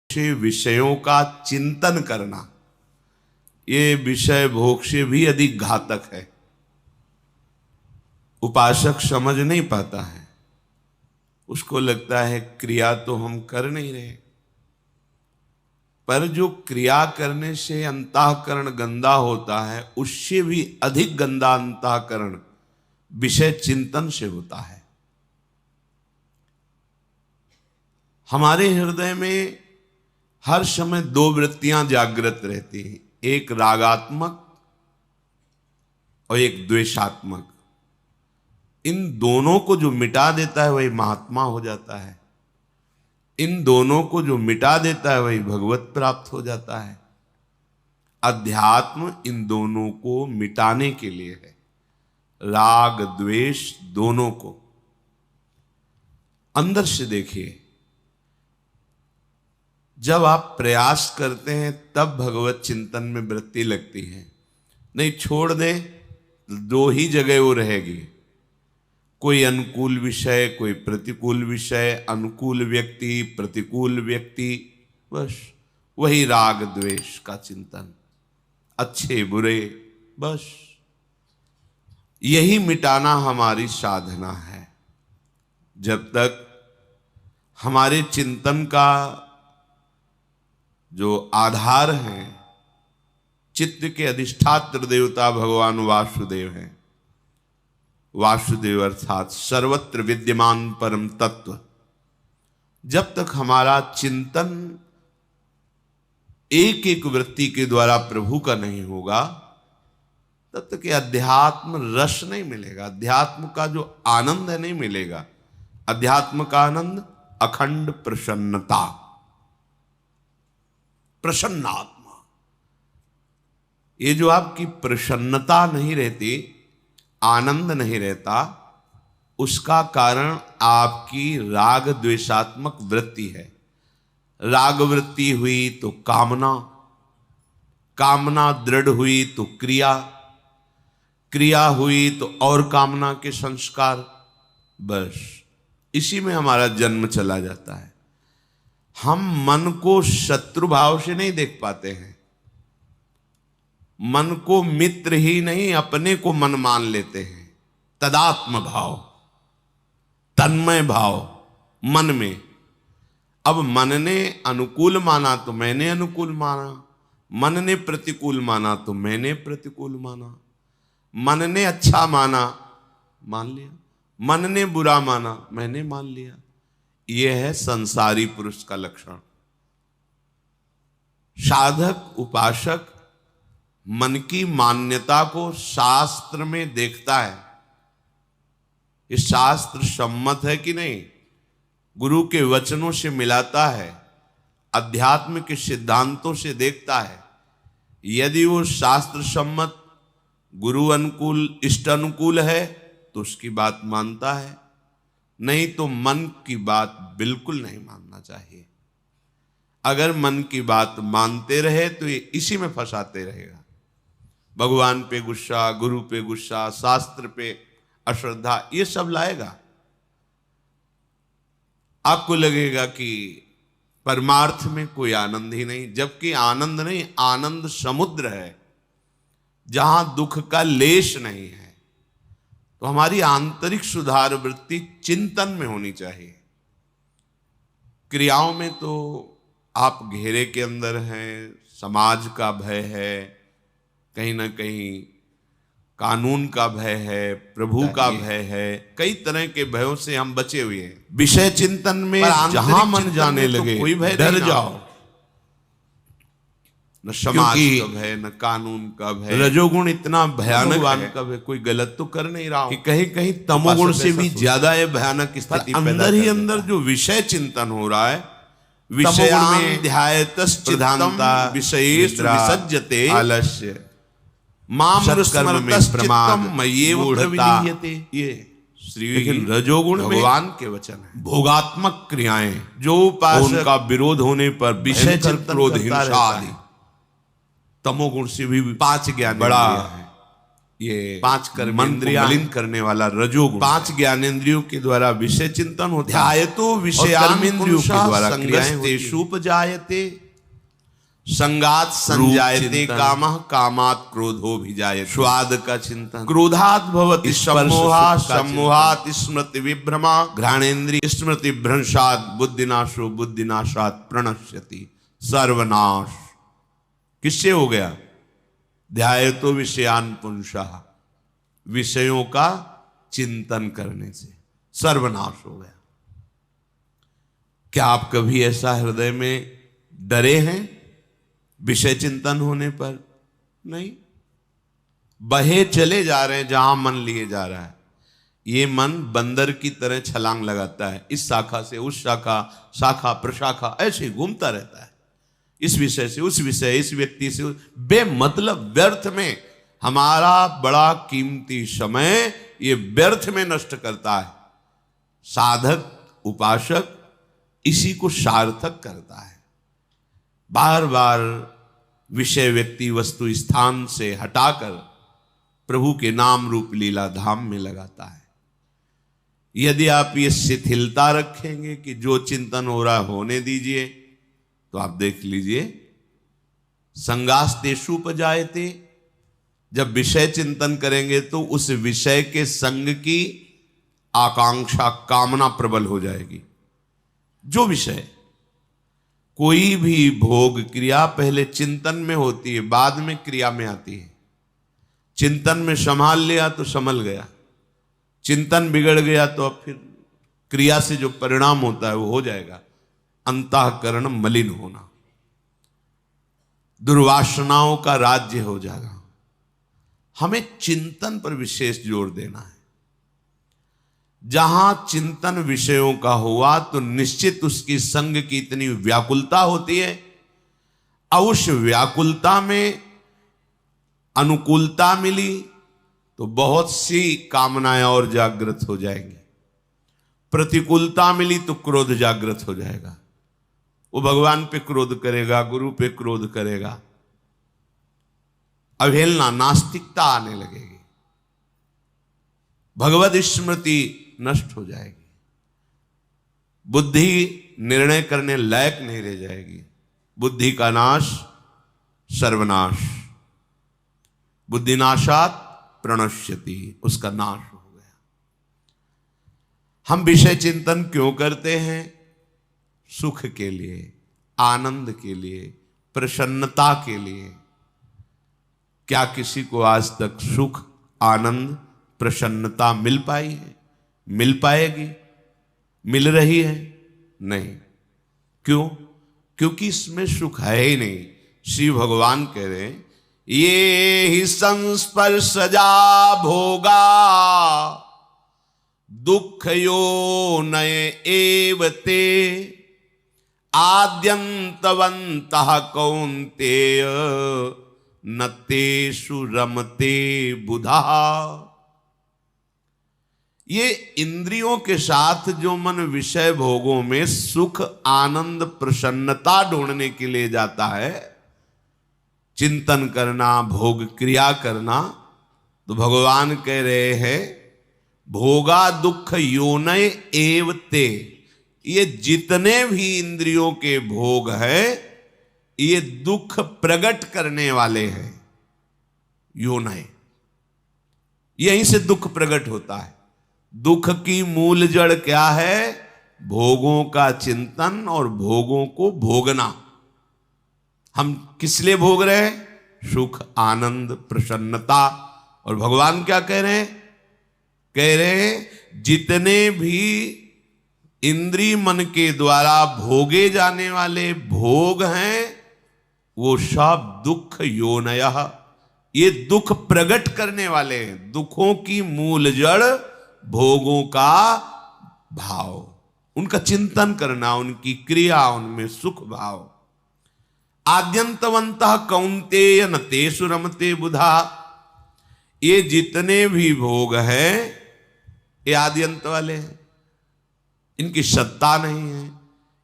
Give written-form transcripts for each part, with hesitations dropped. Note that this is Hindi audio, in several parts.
से विषयों का चिंतन करना, ये विषय भोग से भी अधिक घातक है। उपासक समझ नहीं पाता है, उसको लगता है क्रिया तो हम कर नहीं रहे, पर जो क्रिया करने से अंतःकरण गंदा होता है, उससे भी अधिक गंदा अंतःकरण विषय चिंतन से होता है। हमारे हृदय में हर समय दो वृत्तियां जागृत रहती हैं, एक रागात्मक और एक द्वेषात्मक। इन दोनों को जो मिटा देता है वही महात्मा हो जाता है। इन दोनों को जो मिटा देता है वही भगवत प्राप्त हो जाता है। अध्यात्म इन दोनों को मिटाने के लिए है, राग द्वेष दोनों को। अंदर से देखिए, जब आप प्रयास करते हैं तब भगवत चिंतन में वृत्ति लगती है, नहीं छोड़ दें दो ही जगह वो रहेगी, कोई अनुकूल विषय कोई प्रतिकूल विषय, अनुकूल व्यक्ति प्रतिकूल व्यक्ति, बस वही राग द्वेष का चिंतन, अच्छे बुरे, बस यही मिटाना हमारी साधना है। जब तक हमारे चिंतन का जो आधार है, चित्त के अधिष्ठात्र देवता भगवान वासुदेव हैं। वासुदेव अर्थात सर्वत्र विद्यमान परम तत्व। जब तक हमारा चिंतन एक एक वृत्ति के द्वारा प्रभु का नहीं होगा, तब तक ये अध्यात्म रस नहीं मिलेगा, अध्यात्म का जो आनंद है नहीं मिलेगा। अध्यात्म का आनंद अखंड प्रसन्नता, प्रसन्नात्मा। ये जो आपकी प्रसन्नता नहीं रहती, आनंद नहीं रहता, उसका कारण आपकी राग द्वेषात्मक वृत्ति है। राग वृत्ति हुई तो कामना, कामना दृढ़ हुई तो क्रिया, क्रिया हुई तो और कामना के संस्कार, बस इसी में हमारा जन्म चला जाता है। हम मन को शत्रु भाव से नहीं देख पाते हैं, मन को मित्र ही नहीं अपने को मन मान लेते हैं। तदात्म भाव, तन्मय भाव मन में। अब मन ने अनुकूल माना तो मैंने अनुकूल माना, मन ने प्रतिकूल माना तो मैंने प्रतिकूल माना, मन ने अच्छा माना मान लिया, मन ने बुरा माना मैंने मान लिया। यह है संसारी पुरुष का लक्षण। साधक उपासक मन की मान्यता को शास्त्र में देखता है, ये शास्त्र सम्मत है कि नहीं, गुरु के वचनों से मिलाता है, अध्यात्म के सिद्धांतों से देखता है। यदि वो शास्त्र सम्मत, गुरु अनुकूल, इष्ट अनुकूल है तो उसकी बात मानता है, नहीं तो मन की बात बिल्कुल नहीं मानना चाहिए। अगर मन की बात मानते रहे तो ये इसी में फंसाते रहेगा। भगवान पे गुस्सा, गुरु पे गुस्सा, शास्त्र पे अश्रद्धा, ये सब लाएगा। आपको लगेगा कि परमार्थ में कोई आनंद ही नहीं, जबकि आनंद नहीं, आनंद समुद्र है जहां दुख का लेश नहीं है। तो हमारी आंतरिक सुधार वृत्ति चिंतन में होनी चाहिए। क्रियाओं में तो आप घेरे के अंदर हैं, समाज का भय है, कहीं ना कहीं कानून का भय है, प्रभु का भय है, कई तरह के भयों से हम बचे हुए हैं। विषय चिंतन में जहां मन जाने लगे तो कोई भय डर जाओ, न समाज का भय न कानून का भय। रजोगुण इतना भयानक है, कोई गलत तो कर नहीं रहा हो कि कहीं कहीं तमोगुण से भी ज्यादा है भयानक स्थिति। अंदर ही अंदर जो विषय चिंतन हो रहा है, विषयान ध्यायतश्चिदान्ता विषयेषु विसज्जते आलस्य माम स्मरतश्चित्तम मय्येव प्रविलीयते। ये श्री रजोगुण भगवान के वचन है। भोगात्मक क्रियाएं जो उनका विरोध होने पर विषय क्रोध हिंसा आदि, तमोगुण से भी 5 ज्ञान बड़ा है। ये 5 कर्मेंद्रियां मलिन करने वाला रजोगुण, 5 ज्ञानेंद्रियों के द्वारा विषय चिंतन होता है, ध्यायतो विषयानेंद्रियों के द्वारा संगस्तेषुपजायते, संगात संजायते कामः, कामात् क्रोधो भिजायते, स्वाद का चिंतन, क्रोधात् भवति सम्मोहात्, सम्मोहात् स्मृति विभ्रमा, घ्राणेन्द्रिय स्मृति भ्रंशात् बुद्धिनाशो, बुद्धिनाशात् प्रणश्यति, सर्वनाश किससे हो गया? ध्यायतो विषयान पुंसः, विषयों का चिंतन करने से सर्वनाश हो गया। क्या आप कभी ऐसा हृदय में डरे हैं विषय चिंतन होने पर? नहीं, बहे चले जा रहे हैं जहां मन लिए जा रहा है। ये मन बंदर की तरह छलांग लगाता है, इस शाखा से उस शाखा, शाखा प्रशाखा ऐसे ही घूमता रहता है, इस विषय से उस विषय, इस व्यक्ति से बेमतलब व्यर्थ में हमारा बड़ा कीमती समय ये व्यर्थ में नष्ट करता है। साधक उपासक इसी को सार्थक करता है, बार बार विषय व्यक्ति वस्तु स्थान से हटाकर प्रभु के नाम रूप लीला धाम में लगाता है। यदि आप ये शिथिलता रखेंगे कि जो चिंतन हो रहा होने दीजिए, तो आप देख लीजिए संगास्तेषुपजायते, जब विषय चिंतन करेंगे तो उस विषय के संग की आकांक्षा, कामना प्रबल हो जाएगी। जो विषय, कोई भी भोग क्रिया पहले चिंतन में होती है, बाद में क्रिया में आती है। चिंतन में संभाल लिया तो संभल गया, चिंतन बिगड़ गया तो अब फिर क्रिया से जो परिणाम होता है वो हो जाएगा अंतःकरण मलिन होना, दुर्वासनाओं का राज्य हो जाएगा। हमें चिंतन पर विशेष जोर देना है। जहां चिंतन विषयों का हुआ तो निश्चित उसकी संग की इतनी व्याकुलता होती है, और उस व्याकुलता में अनुकूलता मिली तो बहुत सी कामनाएं और जागृत हो जाएंगी, प्रतिकूलता मिली तो क्रोध जागृत हो जाएगा। वो भगवान पे क्रोध करेगा, गुरु पे क्रोध करेगा, अवहेलना, नास्तिकता आने लगेगी, भगवद स्मृति नष्ट हो जाएगी, बुद्धि निर्णय करने लायक नहीं रह जाएगी। बुद्धि का नाश सर्वनाश, बुद्धिनाशात् प्रणश्यति, उसका नाश हो गया। हम विषय चिंतन क्यों करते हैं? सुख के लिए, आनंद के लिए, प्रसन्नता के लिए। क्या किसी को आज तक सुख, आनंद, प्रसन्नता मिल पाई है? मिल पाएगी? मिल रही है? नहीं। क्यों? क्योंकि इसमें सुख है ही नहीं। श्री भगवान कह रहे हैं, ये ही संस्पर्शजा भोगा दुख यो नये एवते आद्यंतवंतः कौन्तेय न तेषु रमते बुधा। ये इंद्रियों के साथ जो मन विषय भोगों में सुख, आनंद, प्रसन्नता ढूंढने के लिए जाता है, चिंतन करना, भोग क्रिया करना, तो भगवान कह रहे हैं भोगा दुख योनय एवते। ये जितने भी इंद्रियों के भोग है ये दुख प्रकट करने वाले हैं। योनय, यहीं से दुख प्रकट होता है। दुख की मूल जड़ क्या है? भोगों का चिंतन और भोगों को भोगना। हम किस लिए भोग रहे हैं? सुख, आनंद, प्रसन्नता। और भगवान क्या कह रहे हैं? कह रहे हैं जितने भी इंद्रिय मन के द्वारा भोगे जाने वाले भोग हैं वो सब दुख योनयः, ये दुख प्रकट करने वाले हैं। दुखों की मूल जड़ भोगों का भाव, उनका चिंतन करना, उनकी क्रिया, उनमें सुख भाव। आद्यंतवंतः कौन्तेय न तेषु रमते बुधा। ये जितने भी भोग हैं ये आद्यंत वाले हैं, इनकी सत्ता नहीं है,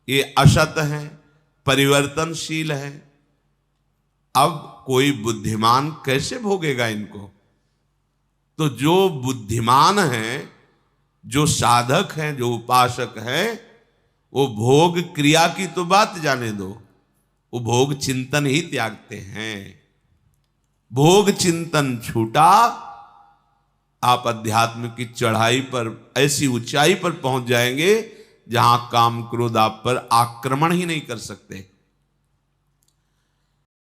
ये असत हैं, परिवर्तनशील है। अब कोई बुद्धिमान कैसे भोगेगा इनको? तो जो बुद्धिमान हैं, जो साधक हैं, जो उपासक हैं, वो भोग क्रिया की तो बात जाने दो, वो भोग चिंतन ही त्यागते हैं। भोग चिंतन छूटा, आप अध्यात्म की चढ़ाई पर, ऐसी ऊंचाई पर पहुंच जाएंगे जहां काम क्रोध आप पर आक्रमण ही नहीं कर सकते।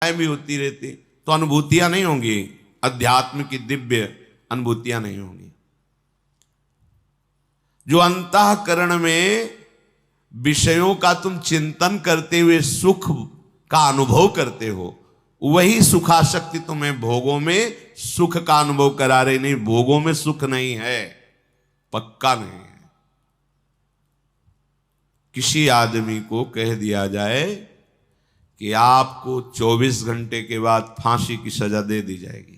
भी होती रहती तो अनुभूतियां नहीं होंगी, अध्यात्म की दिव्य अनुभूतियां नहीं होंगी। जो अंतःकरण में विषयों का तुम चिंतन करते हुए सुख का अनुभव करते हो, वही सुखाशक्ति तुम्हें भोगों में सुख का अनुभव करा रही। नहीं, भोगों में सुख नहीं है, पक्का नहीं है। किसी आदमी को कह दिया जाए कि आपको 24 घंटे के बाद फांसी की सजा दे दी जाएगी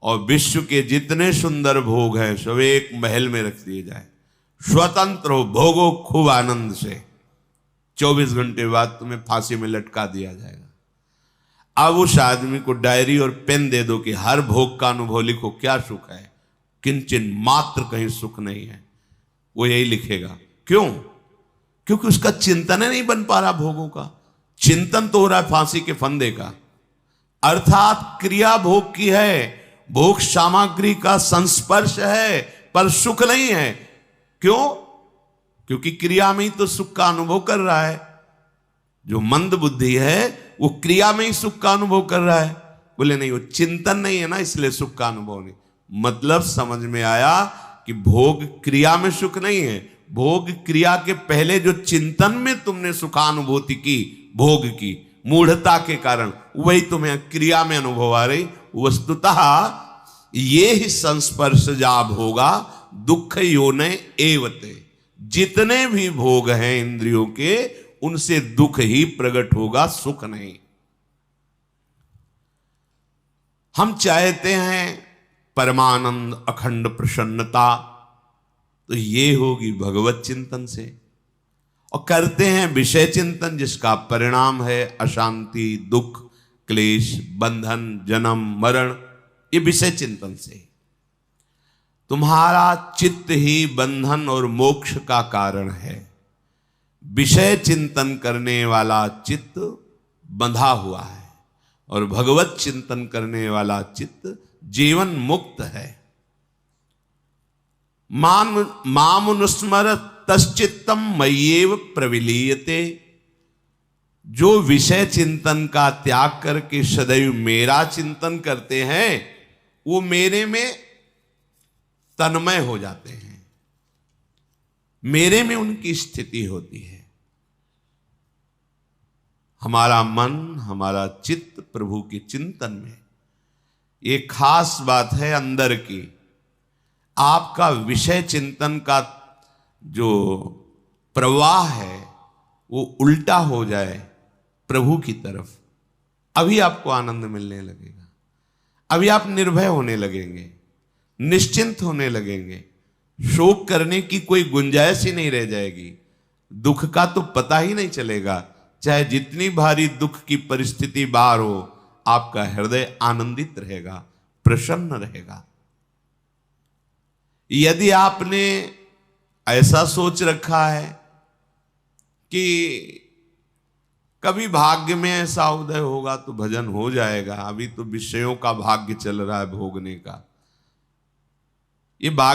और विश्व के जितने सुंदर भोग हैं सब एक महल में रख दिए जाए, स्वतंत्र हो, भोगो खूब आनंद से, 24 घंटे बाद तुम्हें फांसी में लटका दिया जाएगा। अब उस आदमी को डायरी और पेन दे दो कि हर भोग का अनुभव लिखो, क्या सुख है, किंचन मात्र कहीं सुख नहीं है, वो यही लिखेगा। क्यों? क्योंकि उसका चिंतन नहीं बन पा रहा भोगों का। चिंतन तो हो रहा है फांसी के फंदे का, अर्थात क्रिया भोग की है, भोग सामग्री का संस्पर्श है, पर सुख नहीं है। क्यों? क्योंकि क्रिया में ही तो सुख का अनुभव कर रहा है। जो मंद बुद्धि है वो क्रिया में ही सुख का अनुभव कर रहा है। बोले नहीं, वो चिंतन नहीं है ना, इसलिए सुख का अनुभव नहीं। मतलब समझ में आया कि भोग क्रिया में सुख नहीं है, भोग क्रिया के पहले जो चिंतन में तुमने सुखानुभूति की, भोग की मूढ़ता के कारण, वही तुम्हें क्रिया में अनुभव आ रही। वस्तुतः ये ही संस्पर्श जाब होगा दुख योने एवते। जितने भी भोग हैं इंद्रियों के, उनसे दुख ही प्रकट होगा, सुख नहीं। हम चाहते हैं परमानंद, अखंड प्रसन्नता, तो ये होगी भगवत चिंतन से। और करते हैं विषय चिंतन, जिसका परिणाम है अशांति, दुख, क्लेश, बंधन, जन्म, मरण। ये विषय चिंतन से तुम्हारा चित्त ही बंधन और मोक्ष का कारण है। विषय चिंतन करने वाला चित्त बंधा हुआ है और भगवत चिंतन करने वाला चित्त जीवन मुक्त है। मामनुस्मर तश्चित्तम मय्येव प्रविलीयते। जो विषय चिंतन का त्याग करके सदैव मेरा चिंतन करते हैं, वो मेरे में तन्मय हो जाते हैं, मेरे में उनकी स्थिति होती है। हमारा मन, हमारा चित्त प्रभु के चिंतन में, ये खास बात है अंदर की। आपका विषय चिंतन का जो प्रवाह है वो उल्टा हो जाए प्रभु की तरफ, अभी आपको आनंद मिलने लगेगा, अभी आप निर्भय होने लगेंगे, निश्चिंत होने लगेंगे, शोक करने की कोई गुंजाइश ही नहीं रह जाएगी, दुख का तो पता ही नहीं चलेगा। चाहे जितनी भारी दुख की परिस्थिति बाहर हो, आपका हृदय आनंदित रहेगा, प्रसन्न रहेगा। यदि आपने ऐसा सोच रखा है कि कभी भाग्य में ऐसा उदय होगा तो भजन हो जाएगा, अभी तो विषयों का भाग्य चल रहा है भोगने का, ये भाग्य